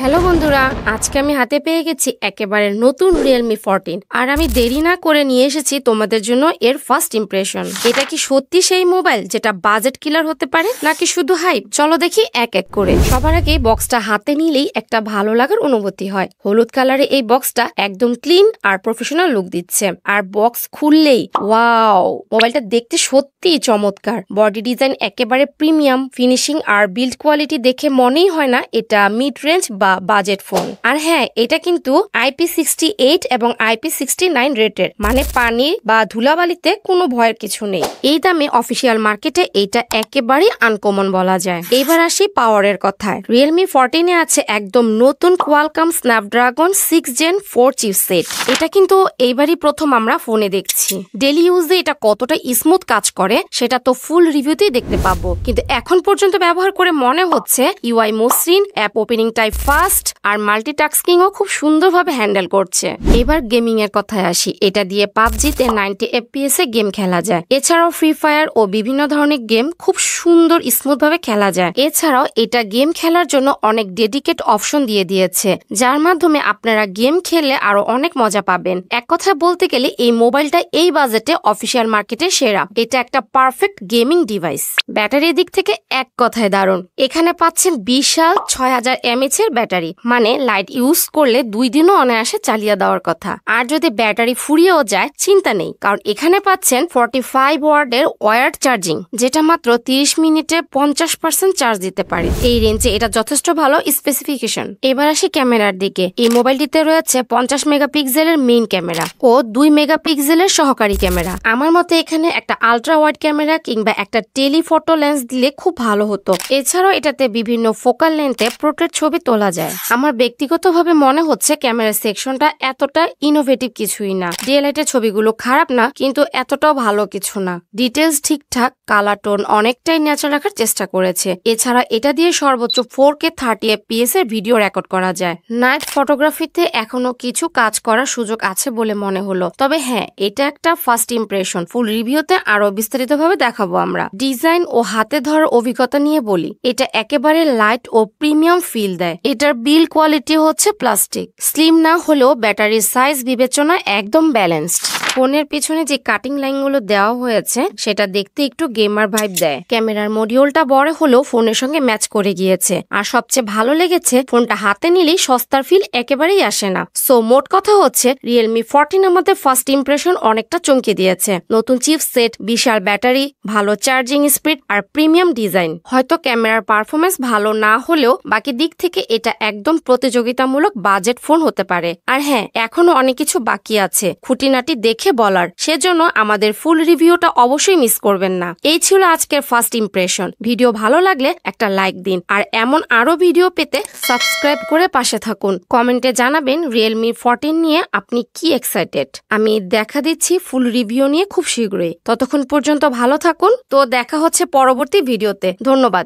Hello বন্ধুরা, আজকে আমি হাতে পেয়ে গেছি একেবারে নতুন Realme 14 আর আমি দেরি না করে নিয়ে এসেছি তোমাদের জন্য এর ফার্স্ট ইমপ্রেশন। এটা কি সত্যি সেই মোবাইল যেটা বাজেট কিলার হতে পারে নাকি শুধু হাইপ? চলো দেখি এক এক করে। সবার আগে বক্সটা হাতে নিলেই একটা ভালো লাগার অনুভূতি হয়। হলুদ কালারে এই বক্সটা একদম ক্লিন আর প্রফেশনাল লুক দিচ্ছে, আর বক্স খুললেই ওয়াও, মোবাইলটা দেখতে সত্যি চমৎকার। বডি ডিজাইন একেবারে প্রিমিয়াম, ফিনিশিং আর বিল্ড কোয়ালিটি দেখে মনেই হয় না এটা মিড রেঞ্জ বা বাজেট ফোন। আর হ্যাঁ, এটা কিন্তু IP68 এবং IP69 রেটেড, মানে পানি বা ধুলাবালিতে কোনো ভয়ের কিছু নেই। এই দামে অফিসিয়াল মার্কেটে এটা একেবারে আনকমন বলা যায়। এবার আসি পাওয়ারের কথায়। Realme 14 এ আছে একদম নতুন কোয়ালকম স্ন্যাপড্রাগন 6 Gen 4 চিপসেট। এটা কিন্তু এইবারই প্রথম আমরা ফোনে দেখছি। ডেলি ইউজে এটা কতটা স্মুথ কাজ করে সেটা তো ফুল রিভিউতেই দেখতে পাবো, কিন্তু এখন পর্যন্ত ব্যবহার করে মনে হচ্ছে ইউআই মসৃণ, অ্যাপ ওপেনিং টাইপ ফাস্ট আর মাল্টিটাস্কিংও খুব সুন্দরভাবে হ্যান্ডেল করছে। এবার গেমিং এর কথায় আসি। এটা দিয়ে পাবজিতে 90 FPS এ গেম খেলা যায়। এছাড়াও ফ্রি ফায়ার ও বিভিন্ন ধরনের গেম খুব সুন্দর স্মুথ ভাবে খেলা যায়। এছাড়াও এটা গেম খেলার জন্য অনেক ডেডিকেট অপশন দিয়ে দিয়েছে, যার মাধ্যমে আপনারা গেম খেললে আরো অনেক মজা পাবেন। এক কথা বলতে গেলে এই মোবাইলটা এই বাজেটে অফিসিয়াল মার্কেটে সেরা। এটা একটা পারফেক্ট গেমিং ডিভাইস। ব্যাটারির দিক থেকে এক কথায় দারুণ। এখানে পাচ্ছেন বিশাল 6000 mAh এর ব্যাটারি, মানে লাইট ইউজ করলে 2 দিনও অনায়াসে চালিয়ে দেওয়ার কথা। আর যদি ব্যাটারি ফুরিয়েও যায় চিন্তা নেই, কারণ এখানে পাচ্ছেন 45 ওয়াটের ওয়্যার্ড চার্জিং, যেটা মাত্র 30 মিনিটে 50% চার্জ দিতে পারে। এই রেঞ্জে এটা যথেষ্ট ভালো স্পেসিফিকেশন। এবার আসি ক্যামেরার দিকে। এই মোবাইলটিতে রয়েছে 50 মেগাপিক্সেলের মেইন ক্যামেরা ও 2 মেগাপিক্সেলের সহকারী ক্যামেরা। আমার মতে এখানে একটা আলট্রা ওয়াইড ক্যামেরা কিংবা একটা টেলিফটো লেন্স দিলে খুব ভালো হতো। এছাড়াও এটাতে বিভিন্ন ফোকাল লেন্থে পোর্ট্রেট ছবি তোলা যায়। আমার ব্যক্তিগতভাবে মনে হচ্ছে ক্যামেরা সেকশনটা এতটা ইনোভেটিভ কিছুই না। ডিএলআইটের ছবিগুলো খারাপ না, কিন্তু এতটাও ভালো কিছু না। ডিটেলস ঠিকঠাক, কালার টোন অনেকটাই ন্যাচারাল রাখার চেষ্টা করেছে। এছাড়া এটা দিয়ে সর্বোচ্চ 4K 30 FPS এর ভিডিও রেকর্ড করা যায়। নাইট ফটোগ্রাফিতে এখনো কিছু কাজ করার সুযোগ আছে বলে মনে হলো। তবে হ্যাঁ, এটা একটা ফার্স্ট ইমপ্রেশন। ফুল রিভিউতে আরো বিস্তারিতভাবে দেখাবো আমরা। ডিজাইন ও হাতে ধরার অভিজ্ঞতা নিয়ে বলি, এটা একেবারে লাইট ও প্রিমিয়াম ফিল দেয়। এটার বিল্ড কোয়ালিটি হচ্ছে প্লাস্টিক, স্লিম না হলেও ব্যাটারির সাইজ বিবেচনায় একদম ব্যালেন্সড। ফোনের পিছনে যে কাটিং লাইনগুলো দেওয়া হয়েছে সেটা দেখতে একটু গেমার ভাইব দেয়। ক্যামেরার মডিউলটা বড় হলেও ফোনের সঙ্গে ম্যাচ করে গিয়েছে। আর সবচেয়ে ভালো লেগেছে, ফোনটা হাতে নিলেই সস্তার ফিল একেবারেই আসে না। সো মোট কথা হচ্ছে Realme 14 আমাদের ফার্স্ট ইমপ্রেশন অনেকটা চমকে দিয়েছে। নতুন চিপসেট, বিশাল ব্যাটারি, ভালো চার্জিং স্পিড আর প্রিমিয়াম ডিজাইন। হয়তো ক্যামেরার পারফরমেন্স ভালো না হলেও বাকি দিক থেকে এটা একদম প্রতিযোগিতামূলক বাজেট ফোন হতে পারে। আর হ্যাঁ, এখনো অনেক কিছু বাকি আছে খুঁটিনাটি দেখে বলার, সেজন্য আমাদের ফুল রিভিউটা অবশ্যই মিস করবেন না। এই ছিল আজকের ফার্স্ট ইমপ্রেশন। ভিডিও ভালো লাগলে একটা লাইক দিন, আর এমন আরো ভিডিও পেতে সাবস্ক্রাইব করে পাশে থাকুন। কমেন্টে জানাবেন Realme 14 নিয়ে আপনি কি এক্সাইটেড। আমি দেখা দিচ্ছি ফুল রিভিউ নিয়ে খুব শীঘ্রই। ততক্ষণ পর্যন্ত ভালো থাকুন। তো দেখা হচ্ছে পরবর্তী ভিডিওতে। ধন্যবাদ।